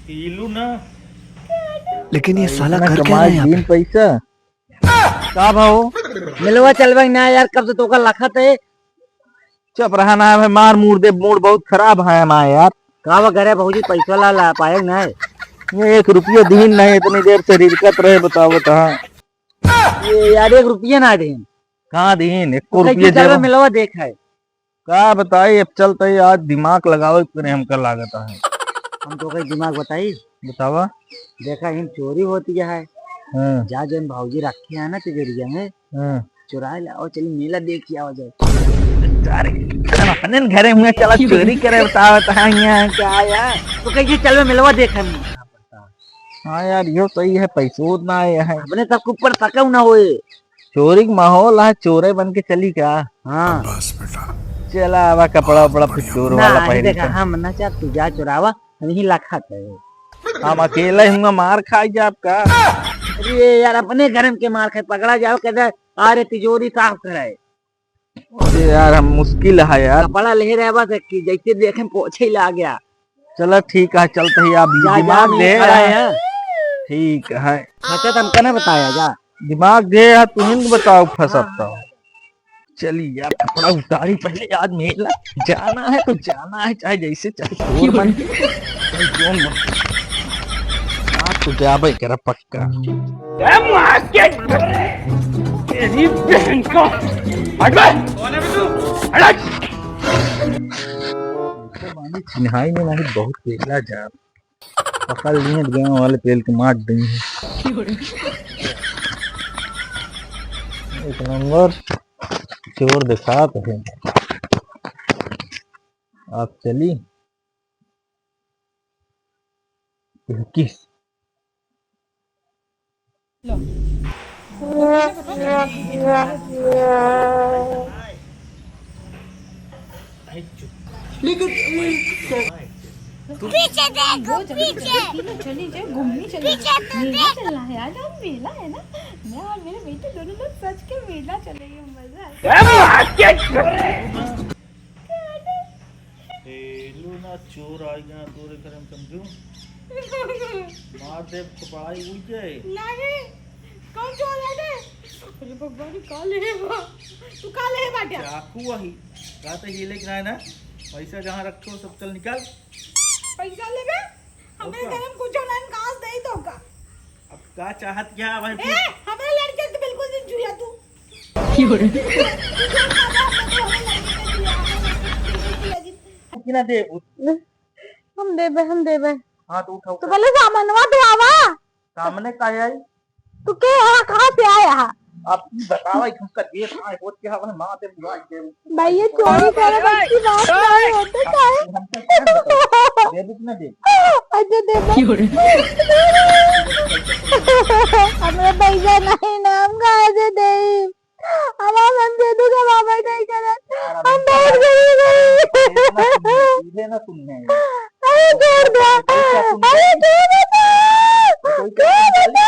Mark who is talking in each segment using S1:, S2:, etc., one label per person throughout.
S1: पीलू ना।
S2: लेकिन ये साला कर क्या रहा है यहाँ पे?
S3: पैसा का भाव
S4: मिलवा चलवा ना यार, कब से तो का लखत है।
S3: चुप रहा ना है, मार मूड दे, मूड बहुत खराब है ना यार।
S4: का वो करे भाजी पैसा ला पाए ना है।
S3: ये 1 रुपया दीन नहीं, इतनी देर से रिरकत रहे, बताओ बता।
S4: ये यार 1 रुपया ना दे
S3: कहाँ दीन 1
S4: तो
S3: रुपया दे
S4: मिलवा देखा है।
S3: का बताई, अब चलते ही आज दिमाग लगाओ इतने हमका लागत है।
S4: हम तो कहीं दिमाग बताई
S3: बतावा।
S4: देखा इन चोरी होती है।
S3: हाँ,
S4: जा जन भाजी रखे है ना तिजोरिया में,
S3: हाँ।
S4: चुरा लाओ, चलिए मेला देख के आओ जाए।
S3: अपने घरे हुए चला चोरी करे, बताओ
S4: क्या यार तो कहीं चल मिलवा देखा नहीं।
S3: हाँ यार यो सही है, पैसों उतना आया है।
S4: अपने तक ऊपर तक ना होए।
S3: चोरी का माहौल है, चोरे बन के चली क्या?
S4: हाँ
S3: चला आवा कपड़ा उपड़ा फिर चोर वाला पहन
S4: देखा हम ना चाह तू जा चुरावा, नहीं लाखा है।
S3: हम अकेले हूँ, मार खाई जा आपका।
S4: अरे यार अपने घर के मार खाए, पकड़ा जाओ कहते अरे तिजोरी साफ कराए।
S3: अरे यार हम मुश्किल है यार।
S4: कपड़ा ले रहे बस कि जैसे देखे पोछे ही ला गया।
S3: चलो ठीक है, चलते ही आप दिमाग दे। ठीक है,
S4: अच्छा तुम कहने बताया जा
S3: दिमाग दे, तुम बताओ फंसता हूँ। चलिए यार कपड़ा उतारी पहले, आज मेला जाना है तो जाना है, चाहे जैसे चाहे चोर बन के, चाहे जोन बन के। आज तो जा भाई करा पक्का।
S1: तेरी बहन को हट बे। हट।
S3: चिन्हाई में नहीं, बहुत पेला जा पकड़ लिए गाँव वाले पेल के मार दी है। एक नंबर चोर दिखात है। आप चली किस
S5: पीछे देखो, पीछे
S6: चलिए घूमने चलिए। मेला चल रहा है आज, हम मेला है ना, मैं और मेरे बेटे दोनों लोग सच के मेला चलेंगे, मजा
S1: पीलू ना चोर आ गया तोरे घर में, समझू मार दे पढ़ाई हुई जाए।
S6: नहीं कौन चोर है रे? अरे भगवान काले है वो, तू काले है बाटिया।
S1: चाकू वही कहते ये लेके आए ना, पैसा जहाँ रखो सब चल निकाल।
S6: पैसा लेबे हमें घर में कुछ ना कास दे तो का।
S1: अब का चाहत क्या भाई?
S6: ए हमें लड़के तो बिल्कुल नहीं छुया तू।
S3: किना दे
S6: हम देबे
S3: हां तो उठाओ।
S6: तो पहले सामानवा तो आवा।
S3: सामने का आई
S6: तू के यहाँ कहाँ से आया है?
S3: आप बताओ इसका देख आए हो क्या है, मां दे बुआ दे
S6: भाई ये चोरी करे की बात नहीं होती क्या है?
S3: दे दे ना दे।
S6: अच्छा दे हमें पैसा नहीं ना, हम कहाँ से दे? हम दे दूंगा, बाबा नहीं करे, हम बहुत गरीब हैं।
S3: सीधे ना सुनने
S6: अरे छोड़ दो, अरे छोड़ दो, छोड़ दो,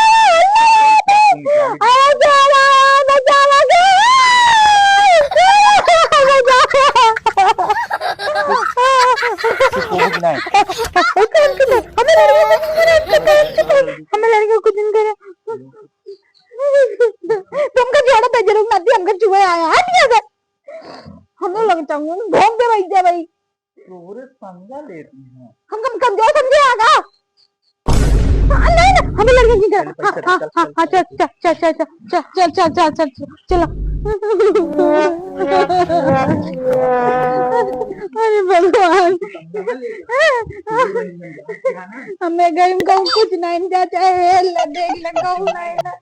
S6: अरे छोड़ो, बचाओ हमें लड़के कुछ नहीं करे। तुमका जोड़ा पे जरूर ना दी, हमका चुहे आया हट गया। हमें लग चाहूंगा भोंग दे भाई, दे भाई
S3: पूरे समझा लेती है।
S6: हम कमजोर समझे आगा। नहीं ना हमें लड़के नहीं करे। चल चल चल चल चल चल चल चल चलो। अरे भगवान हमें घर में कुछ नहीं जाता है, देख लगा नहीं ना।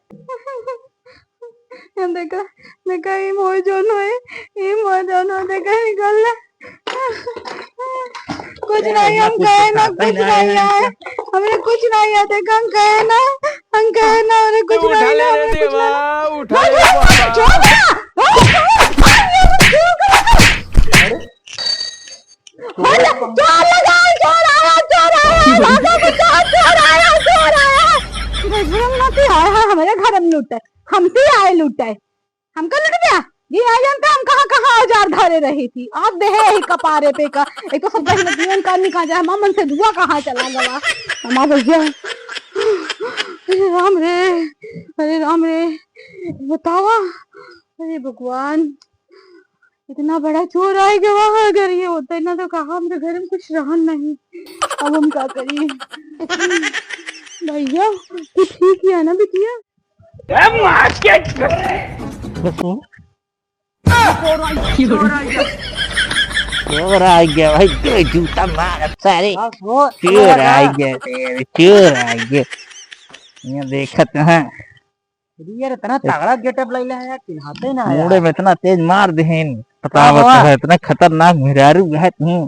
S6: देखा देखा ये मोह जोन है, ये मोह जोन है, देखा निकल कुछ नहीं, हम कहे ना कुछ नहीं आए, हमें कुछ नहीं आता, हम कहे ना हमें कुछ नहीं हमारे घर में लूटा है, हमसे आए लूटा है, हमको लूट गया। जी नहीं जानता हम कहाँ कहाँ औजार धरे रही थी। आप देहे ही कपारे पे का एक तो सब कहीं जीवन का निकाल जाए मन से धुआं कहाँ चला गवा हमारा भैया। अरे राम रे, अरे राम रे, बतावा। अरे भगवान, इतना बड़ा चोर आए गवा। अगर ये होता है ना तो कहा मेरे घर में कुछ रहा नहीं। अब हम क्या करिए भैया? तू ठीक है ना बिटिया?
S3: चोर आ गया भाई, दो जूता मार सारे। चोर आ गया तेरे, चोर आ गया। ये देखत है
S4: यार इतना तगड़ा गेटअप लैला है यार, चिल्लाते ना यार।
S3: मुड़े में इतना तेज मार देहन, बतावत है इतना खतरनाक मेहरारू है तू।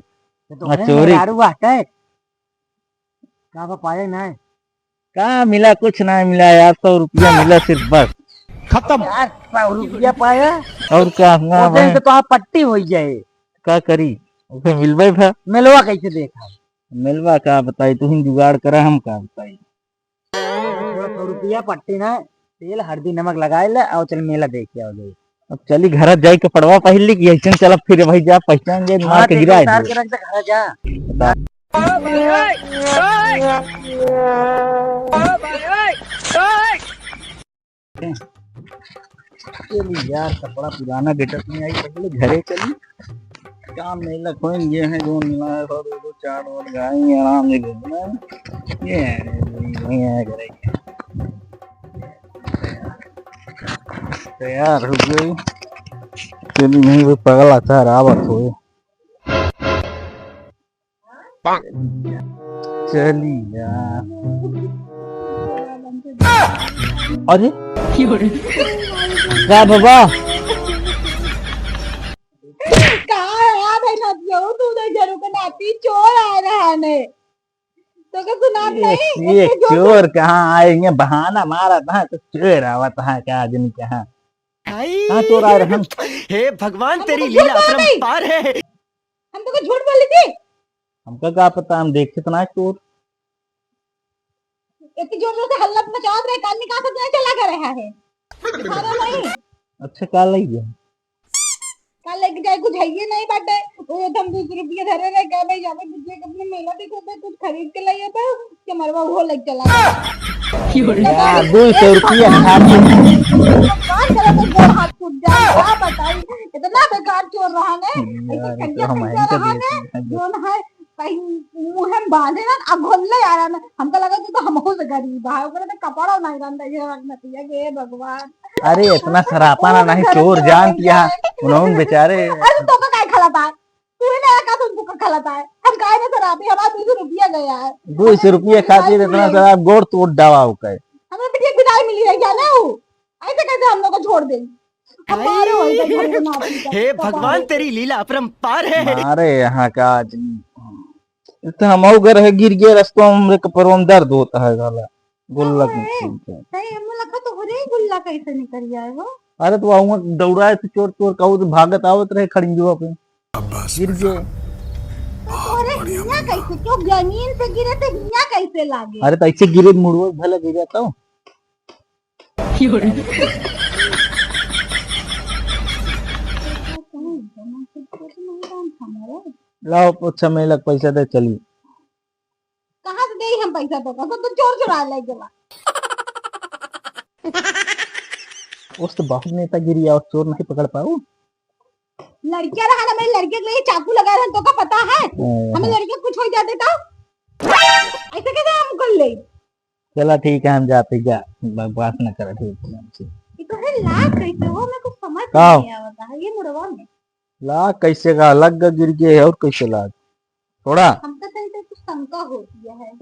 S4: तो
S3: चोरी
S4: दारू बात है का पाया ना है?
S3: कहाँ मिला? कुछ ना मिला यार, 100 रुपया मिला सिर्फ, बस खत्म।
S4: यार 100 रुपया पाया
S3: और क्या हुआ भाई?
S4: तो आप पट्टी हो जाए।
S3: क्या करी उसे मिलवे भा?
S4: मिलवा कैसे देखा?
S3: मिलवा का बताई, तू ही जुगाड़ करा, हम का बताई।
S4: 100 रुपया पट्टी ना, तेल हल्दी नमक लगाए ले और चल मेला देख के आओ जाए।
S3: अब चली घर जाई के पड़वा पहली की ऐसे चल फिर भाई जा पहचान जाए, मार के गिरा
S4: उतार के रख दे घर जा।
S3: चली यार, कपड़ा पुराना गेटअप में आई, पहले घरे चली। काम नहीं लखों ये है जो मिला है, और दो चार और गाय आराम से घूमना है। ये है घरे तैयार हो गई। चली नहीं वो पगला था रावत हो। चली यार, अरे क्या बाबा
S6: कहाँ है यार? भाई नदियों तू उधर जरूर के नाती चोर आ रहा ने तो क्या सुना नहीं?
S3: ये चोर कहाँ आएंगे? बहाना मारा था तो चोर आवत है क्या आदमी कहाँ? कहाँ चोर आ रहे हैं?
S2: हे भगवान, तेरी लीला अपरंपार है।
S6: हम तो झूठ बोली थी।
S3: हमका क्या पता, हम देखे तो ना चोर।
S6: इतनी जोर जोर से हल्ला मचा रहे, कान निकाल से चला कर रहा है। दिखाना नहीं।
S3: अच्छा क्या लग गया?
S6: कल लेके जाए कुछ है ये नहीं बाटे। वो तो हम 200 रुपया धरे रहे गए भाई, जावे बिजली कंपनी मेला देखो पे कुछ खरीद के लाइए था कि मरवा वो लग चला
S3: यार 200 रुपया खाते
S6: कौन करे तो गोड़ हाथ फूट जाए। क्या बताई, इतना बेकार चोर रहा ने,
S3: यार,
S6: इतना
S3: तो हम
S6: कंजा
S3: इनका
S6: रहा ने
S3: देते हैं।
S6: जोन है कहीं मुंह में बांधे ना अब घोलने आ रहा ना। हमको लगा तो हमको से गरीब है, ओकरे तो कपड़ा नहीं रंदा ये रखना चाहिए। हे भगवान,
S3: अरे इतना सरापा ना नहीं, चोर जान किया उन्होंने बेचारे।
S6: अरे तो का काय खलाता है? तू ही नया का तुमको का खलाता है? हम काय ना शराबी, हमारा 200 रुपया गया है।
S3: 200 रुपया खातिर इतना सारा गोड़ तोड़ डावा हो गए।
S6: हमें बिटिया विदाई मिली है क्या ना? वो ऐसे कैसे हम लोग को छोड़ दें? हमारे होई के घर में नाती का।
S2: हे भगवान, तेरी लीला अपरंपार है।
S3: अरे यहाँ का आदमी इतना हम घर है, गिर गया रास्ता में, हमरे कपड़ों में दर्द होता है गाला गुल्लक में।
S6: सही हम लगा तो हो रे गुल्ला कैसे निकल जाए वो?
S3: अरे तो आऊंगा दौड़ाए थे चोर चोर कहूँ तो भागत आवत रहे खड़ी जो पे गिर गए।
S6: अरे हिया कैसे, क्यों जमीन से गिरे थे हिया कैसे लागे?
S3: अरे तो ऐसे गिरे मुड़वा भला गिर जाता हूँ। लाओ अच्छा मैं लग पैसा दे चली।
S6: कहाँ से दे हम पैसा तो तो चोर चुरा ले गया।
S3: उस तो बहुत नेता गिरी और चोर नहीं पकड़ पाऊ।
S6: लड़कियां रहा ना, मेरे लड़के के लिए चाकू लगा रहे तो का पता है? हमें लड़के कुछ हो जाते तो ऐसे कैसे हम कर ले?
S3: चला ठीक है हम जाते, जा बात न कर ठीक है हमसे।
S6: ये तो है लाख कैसे हो, मैं कुछ समझ
S3: कहाँ?
S6: नहीं आता है ये मुड़वा में।
S3: लाग कैसे का लग गया गिर गए और कैसे लाग थोड़ा
S6: हम तो कहीं से कुछ शंका होती है।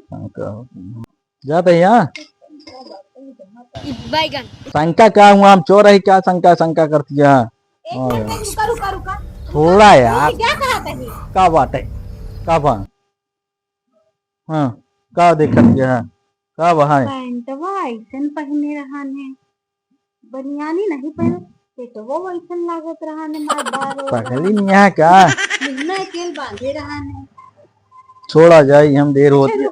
S3: जाते यहाँ
S5: बैगन
S3: शंका क्या हुआ? हम चोर है क्या? शंका शंका करती है
S6: एक मिनट रुका रुका रुका,
S3: थोड़ा यार।
S6: क्या कहा था ये?
S3: का बात है का बात? हाँ का देखत है का वहाँ
S6: पैंटवा ऐसन पहने रहा ने, बनियानी नहीं पहने, पेटवा वैसन लागत रहा ने, मारदार
S3: पहली नहीं है क्या?
S6: मुन्ना तेल बांधे रहा ने।
S3: छोड़ा जाए, हम देर होती है।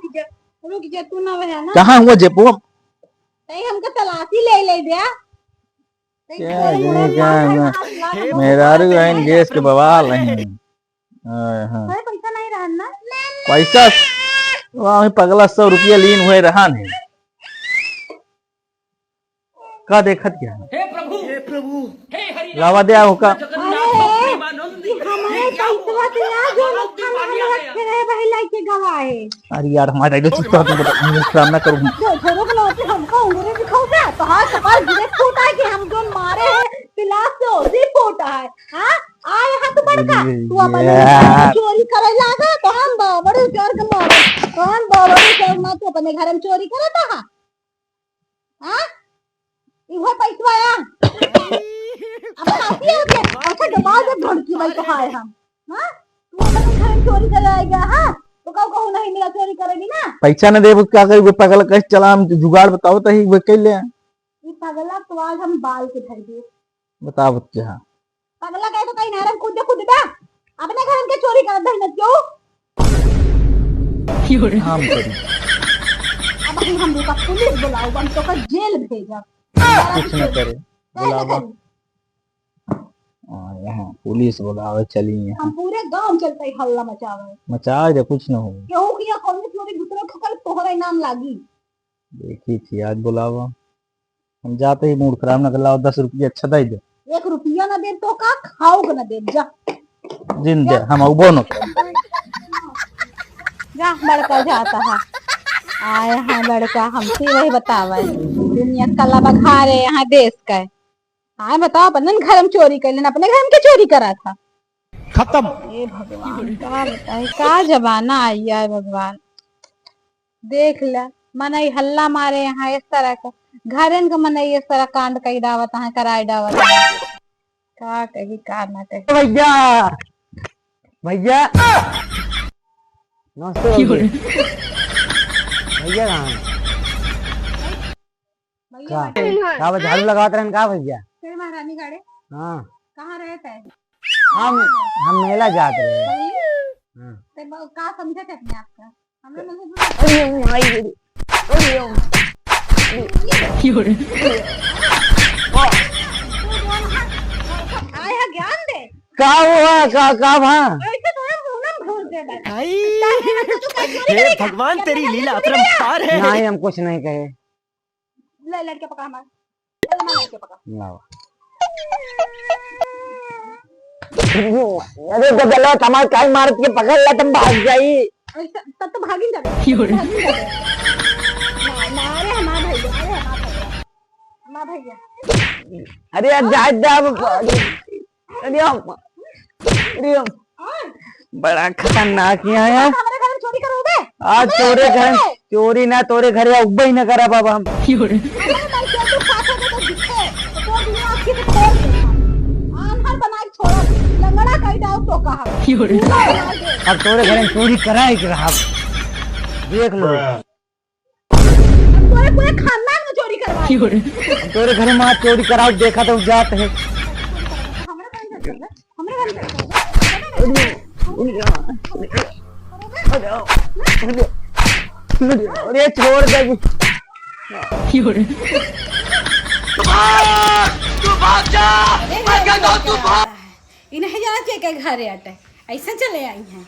S6: रुक जा तू ना वह ना
S3: कहाँ हुआ जेपो?
S6: तई हमका तलाशी ले ले दिया।
S3: क्या ये क्या मेहरारू है गैस के बवाल है। हाँ
S6: पैसा नहीं रहा ना।
S3: पैसा वहाँ पगला 100 रुपया लीन हुए रहा नहीं का देखत क्या
S4: हे प्रभु हे हरि
S3: लावा दे आओ का
S6: हमारे पैसा दिया जो लोग खाना रखे रहे वही लाके गवाए।
S3: अरे यार हमारा इधर सुस्ता तो सामना करूँ
S6: जो छोरो बनाते हमको उंगली दिखाओगे तो हाँ सवाल गिरे फूटा है कि हम जो मारे हैं पिलास से उसी फूटा है। हाँ आ यहाँ तो बड़का तू अपने चोरी करे लागा तो हम बड़े चोर के मारे तो हम बड़े चोर ना तो अपने घर में चोरी करे था। हाँ इहो पैसा आया अब आती है के अच्छा दबाव दे धड़की भाई तो हाय हम। हाँ तू अपने घर में चोरी करे आएगा। हाँ तो कहू नहीं मेरा चोरी करेगी ना।
S3: पैसा न दे क्या करी पगला कैसे चला हम जुगाड़ बताओ तो ही वो कर ले
S6: ये पगला तो आज हम बाल के धर दिए।
S3: बताओ क्या
S6: पगला कहे तो कहीं नरम कूद दा अपने घर के चोरी कर दे न क्यों
S3: हम करी
S6: अब हम लोग का पुलिस बुलाओ हम तो का जेल भेजा
S3: कुछ न करे बुलावा यहाँ पुलिस बुलावे चलिए
S6: हम पूरे गांव चलते ही हल्ला मचावे
S3: मचा दे कुछ न हो
S6: क्यों किया कौन चोरी दूसरे को कल तोहरा इनाम लागी।
S3: देखी थी आज बुलावा हम जाते ही मूड खराब न कर लाओ 10 रुपया अच्छा दे दे
S6: 1 रुपया न दे तो का खाओ न दे जा
S3: जिंदे हम उबो न
S6: जा बड़का जाता है आए हैं लड़का हमसे वही बतावे दुनिया कला बघारे यहाँ देश का है। हाँ बताओ अपन घर में चोरी कर लेना अपने घर में क्या चोरी करा था।
S2: खत्म।
S6: ये भगवान का बताए का जमाना आई है भगवान। देख ले मनई हल्ला मारे यहाँ इस तरह का घरन का मनई इस तरह कांड कई डावत है कराई डावत का कही का ना कही।
S4: भैया भैया नमस्ते भैया कहाँ झाड़ू लगाते रहन का भैया
S6: फिर महारानी गाड़े
S4: हाँ
S6: कहाँ रहता है।
S4: हम मेला जाते रहे
S6: तो का समझे थे अपने आप का हमें आया ज्ञान दे
S4: का हुआ का वहाँ
S6: ऐसे तो हम मुंह में भूल दे
S2: हे भगवान तेरी लीला अपरंपार है।
S4: नहीं हम कुछ नहीं कहे
S6: ले लड़के पकड़ा हमारे लड़के पकड़ा
S4: लाओ अरे तो गलो हमारे काई मार के पकड़ ला तुम भाग जाई
S6: ऐसा तब तो भागी जाबे मारे हमारा भैया
S4: अरे यार जाए अरे अरे बड़ा खतरनाक यहाँ यार
S6: हमारे घर में चोरी करोगे
S4: आज तोरे घर चोरी ना तोरे घर या उब्बा ही ना करा बाबा हम अब तोरे घर में चोरी कराए के रहा देख लो
S6: पूरे खानदान में चोरी करवा
S4: तोरे घर में चोरी कराओ देखा तो जात है अरे छोड़ दे
S6: इन्हें जाना चाहिए घर आटे ऐसा चले आई हैं